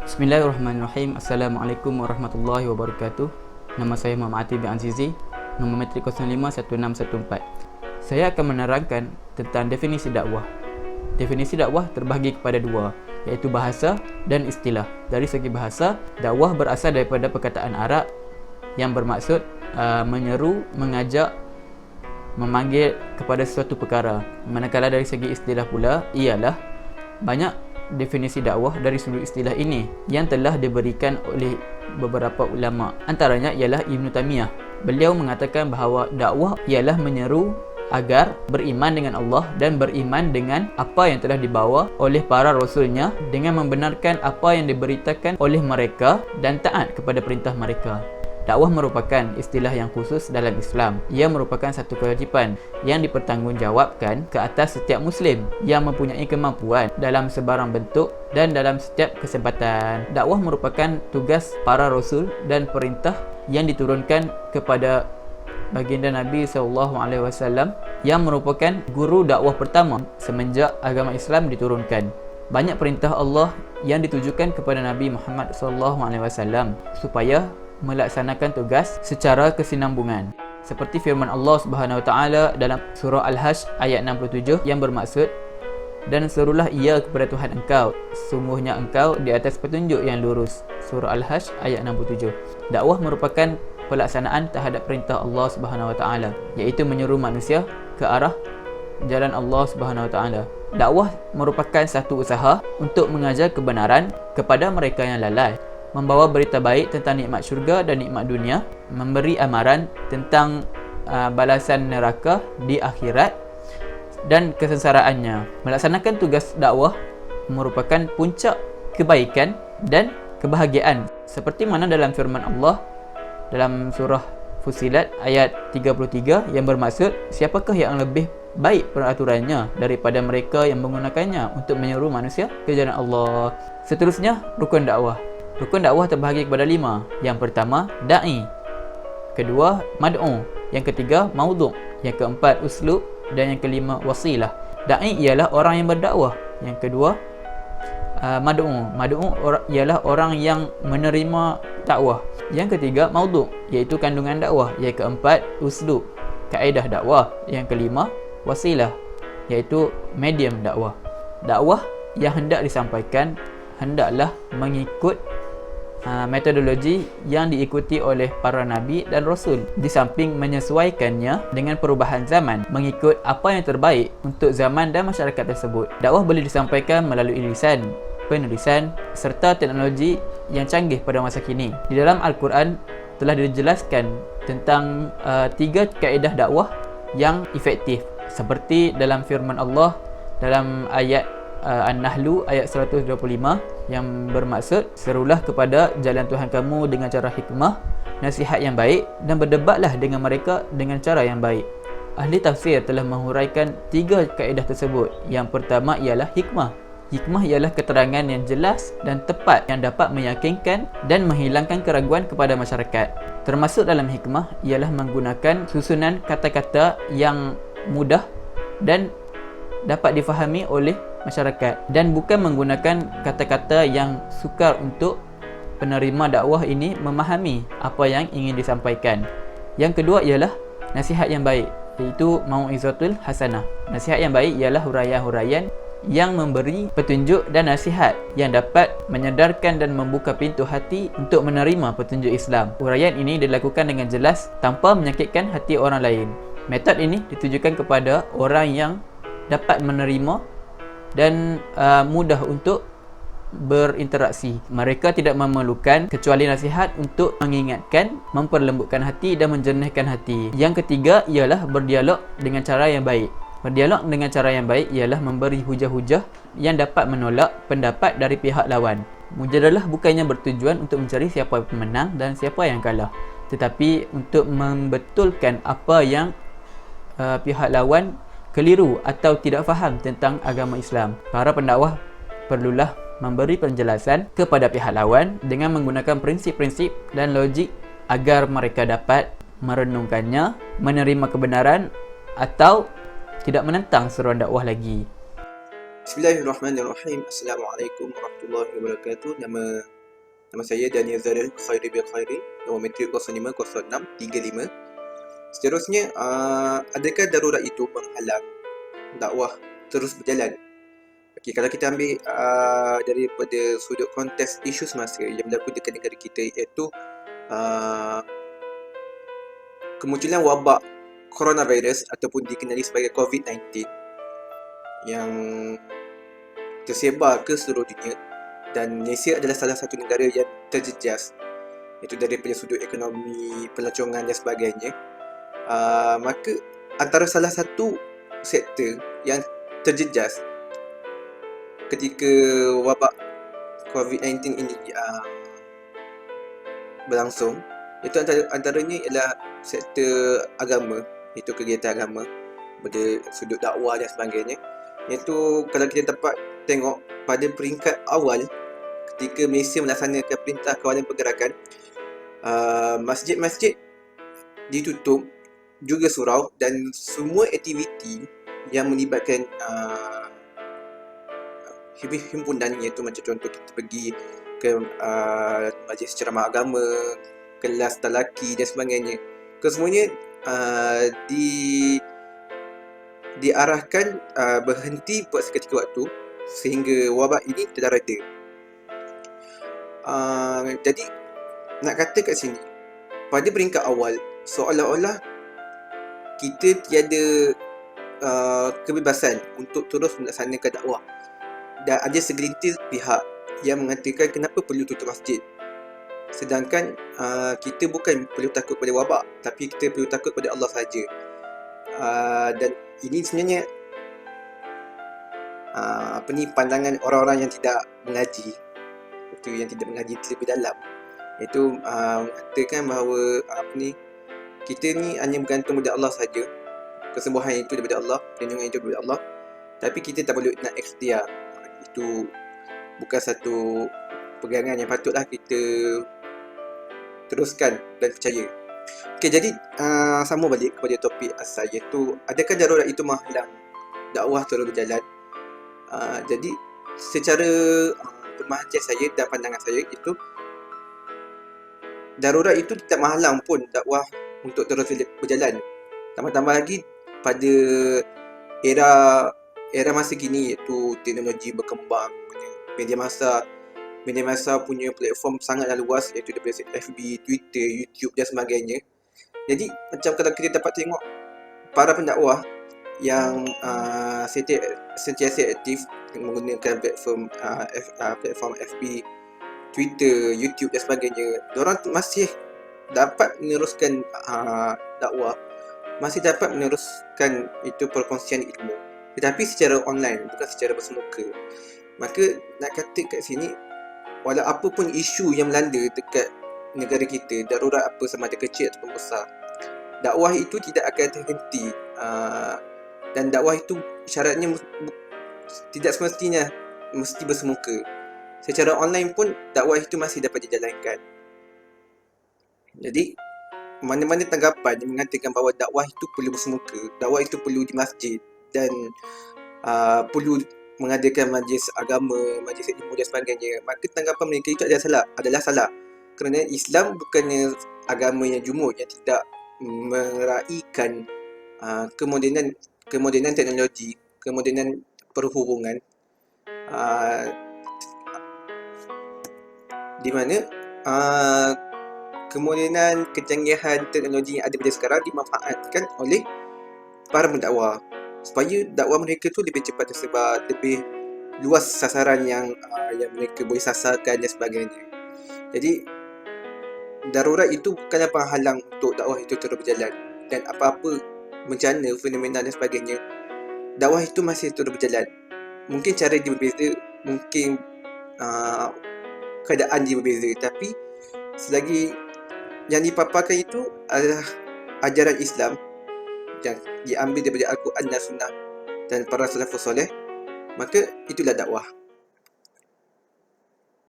Bismillahirrahmanirrahim. Assalamualaikum warahmatullahi wabarakatuh. Nama saya Muhammad Atib bin Azizi, nombor metrik 051614. Saya akan menerangkan tentang definisi dakwah. Definisi dakwah terbahagi kepada dua, iaitu bahasa dan istilah. Dari segi bahasa, dakwah berasal daripada perkataan Arab yang bermaksud menyeru, mengajak, memanggil kepada sesuatu perkara. Manakala dari segi istilah pula, ialah banyak definisi dakwah dari sudut istilah ini yang telah diberikan oleh beberapa ulama. Antaranya ialah Ibn Taymiyah. Beliau mengatakan bahawa dakwah ialah menyeru agar beriman dengan Allah dan beriman dengan apa yang telah dibawa oleh para rasulnya dengan membenarkan apa yang diberitakan oleh mereka dan taat kepada perintah mereka. Dakwah merupakan istilah yang khusus dalam Islam. Ia merupakan satu kewajipan yang dipertanggungjawabkan ke atas setiap Muslim yang mempunyai kemampuan dalam sebarang bentuk dan dalam setiap kesempatan. Dakwah merupakan tugas para rasul dan perintah yang diturunkan kepada baginda Nabi SAW yang merupakan guru dakwah pertama semenjak agama Islam diturunkan. Banyak perintah Allah yang ditujukan kepada Nabi Muhammad SAW supaya melaksanakan tugas secara kesinambungan. Seperti firman Allah Subhanahu Wa Taala dalam surah Al-Hajj ayat 67 yang bermaksud, dan serulah ia kepada Tuhan engkau, sungguhnya engkau di atas petunjuk yang lurus. Surah Al-Hajj ayat 67. Dakwah merupakan pelaksanaan terhadap perintah Allah Subhanahu Wa Taala, iaitu menyeru manusia ke arah jalan Allah Subhanahu Wa Taala. Dakwah merupakan satu usaha untuk mengajar kebenaran kepada mereka yang lalai, membawa berita baik tentang nikmat syurga dan nikmat dunia, memberi amaran tentang balasan neraka di akhirat dan kesensaraannya. Melaksanakan tugas dakwah merupakan puncak kebaikan dan kebahagiaan, seperti mana dalam firman Allah dalam surah Fussilat ayat 33 yang bermaksud, siapakah yang lebih baik peraturannya daripada mereka yang menggunakannya untuk menyeru manusia ke jalan Allah. Seterusnya, rukun dakwah. Rukun dakwah terbahagi kepada 5. Yang pertama, da'i. Kedua, mad'u. Yang ketiga, maudhu'. Yang keempat, uslub. Dan yang kelima, wasilah. Da'i ialah orang yang berdakwah. Yang kedua, mad'u. Mad'u ialah orang yang menerima dakwah. Yang ketiga, maudhu', iaitu kandungan dakwah. Yang keempat, uslub, kaedah dakwah. Yang kelima, wasilah, iaitu medium dakwah. Dakwah yang hendak disampaikan hendaklah mengikut metodologi yang diikuti oleh para nabi dan rasul, di samping menyesuaikannya dengan perubahan zaman mengikut apa yang terbaik untuk zaman dan masyarakat tersebut. Dakwah boleh disampaikan melalui lisan, penulisan serta teknologi yang canggih pada masa kini. Di dalam Al-Quran telah dijelaskan tentang 3 kaedah dakwah yang efektif, seperti dalam firman Allah dalam ayat An-Nahlu ayat 125 yang bermaksud, serulah kepada jalan Tuhan kamu dengan cara hikmah, nasihat yang baik, dan berdebatlah dengan mereka dengan cara yang baik. Ahli tafsir telah menghuraikan 3 kaedah tersebut. Yang pertama ialah hikmah. Hikmah ialah keterangan yang jelas dan tepat yang dapat meyakinkan dan menghilangkan keraguan kepada masyarakat. Termasuk dalam hikmah ialah menggunakan susunan kata-kata yang mudah dan dapat difahami oleh masyarakat, dan bukan menggunakan kata-kata yang sukar untuk penerima dakwah ini memahami apa yang ingin disampaikan. Yang kedua ialah nasihat yang baik, iaitu mau'izatul hasanah. Nasihat yang baik ialah huraian-huraian yang memberi petunjuk dan nasihat yang dapat menyedarkan dan membuka pintu hati untuk menerima petunjuk Islam. Huraian ini dilakukan dengan jelas tanpa menyakitkan hati orang lain. Metod ini ditujukan kepada orang yang dapat menerima dan mudah untuk berinteraksi. Mereka tidak memerlukan kecuali nasihat untuk mengingatkan, memperlembutkan hati dan menjernihkan hati. Yang ketiga ialah berdialog dengan cara yang baik. Berdialog dengan cara yang baik ialah memberi hujah-hujah yang dapat menolak pendapat dari pihak lawan. Mujadalah bukannya bertujuan untuk mencari siapa pemenang dan siapa yang kalah, tetapi untuk membetulkan apa yang pihak lawan keliru atau tidak faham tentang agama Islam. Para pendakwah perlulah memberi penjelasan kepada pihak lawan dengan menggunakan prinsip-prinsip dan logik agar mereka dapat merenungkannya, menerima kebenaran atau tidak menentang seruan dakwah lagi. Bismillahirrahmanirrahim. Assalamualaikum warahmatullahi wabarakatuh. Nama Nama saya Daniel Zaril Khairi bil Khairi, nombor metrik 050635. Seterusnya, adakah darurat itu menghalang dakwah terus berjalan? Okey, kalau kita ambil daripada sudut konteks isu semasa yang berlaku dekat negara kita, iaitu kemunculan wabak coronavirus ataupun dikenali sebagai COVID-19 yang tersebar ke seluruh dunia, dan Malaysia adalah salah satu negara yang terjejas, iaitu daripada sudut ekonomi, pelancongan dan sebagainya. Maka antara salah satu sektor yang terjejas ketika wabak COVID-19 ini berlangsung, itu antaranya ialah sektor agama, iaitu kegiatan agama pada sudut dakwah dan sebagainya. Iaitu kalau kita dapat tengok pada peringkat awal ketika Malaysia melaksanakan Perintah Kawalan Pergerakan, masjid-masjid ditutup, juga surau, dan semua aktiviti yang melibatkan himpunan, iaitu macam contoh kita pergi ke majlis ceramah agama, kelas talaki dan sebagainya, kesemuanya diarahkan berhenti buat seketika waktu sehingga wabak ini telah reda. Jadi nak kata kat sini, pada peringkat awal seolah-olah kita tiada kebebasan untuk terus melaksanakan dakwah, dan ada segelintir pihak yang mengatakan kenapa perlu tutup masjid, sedangkan kita bukan perlu takut pada wabak, tapi kita perlu takut pada Allah sahaja. Dan ini sebenarnya pandangan orang-orang yang tidak mengaji, itu yang tidak mengaji lebih dalam, iaitu mengatakan bahawa kita ni hanya bergantung pada Allah saja, kesembuhan itu daripada Allah, perlindungan itu daripada Allah, tapi kita tak perlu nak ikhtiar. Itu bukan satu pegangan yang patutlah kita teruskan dan percaya. Okey, jadi sama balik kepada topik asal, iaitu adakah darurat itu menghalang dakwah terus berjalan? Jadi secara pemahaman saya dan pandangan saya, itu darurat itu tidak menghalang pun dakwah untuk terus berjalan. Tambah-tambah lagi pada era masa kini, iaitu teknologi berkembang, media masa punya platform sangatlah luas, iaitu daripada FB, Twitter, YouTube dan sebagainya. Jadi macam kalau kita dapat tengok para pendakwah yang sentiasa aktif menggunakan platform FB, Twitter, YouTube dan sebagainya, diorang masih dapat meneruskan dakwah, masih dapat meneruskan itu perkongsian ilmu, tetapi secara online, bukan secara bersemuka. Maka nak kata kat sini, walau apa pun isu yang melanda dekat negara kita, darurat apa sama ada kecil ataupun besar, dakwah itu tidak akan terhenti. Dan dakwah itu syaratnya tidak semestinya mesti bersemuka. Secara online pun dakwah itu masih dapat dijalankan. Jadi mana-mana tanggapan yang mengatakan bahawa dakwah itu perlu bersemuka, dakwah itu perlu di masjid, dan perlu mengadakan majlis agama, majlis ilmu dan sebagainya, maka tanggapan mereka itu adalah salah. Kerana Islam bukannya agama yang jumud, yang tidak meraihkan kemodenan teknologi, kemodenan perhubungan, di mana kemodenan kecanggihan teknologi yang ada pada sekarang dimanfaatkan oleh para pendakwah supaya dakwah mereka tu lebih cepat tersebar, lebih luas sasaran yang mereka boleh sasarkan dan sebagainya. Jadi darurat itu bukanlah penghalang untuk dakwah itu terus berjalan, dan apa-apa bencana, fenomena dan sebagainya, dakwah itu masih terus berjalan. Mungkin cara dia berbeza, mungkin keadaan dia berbeza, tapi selagi yang dipaparkan itu adalah ajaran Islam yang diambil daripada Al-Quran dan Sunnah dan para salafus soleh, maka itulah dakwah.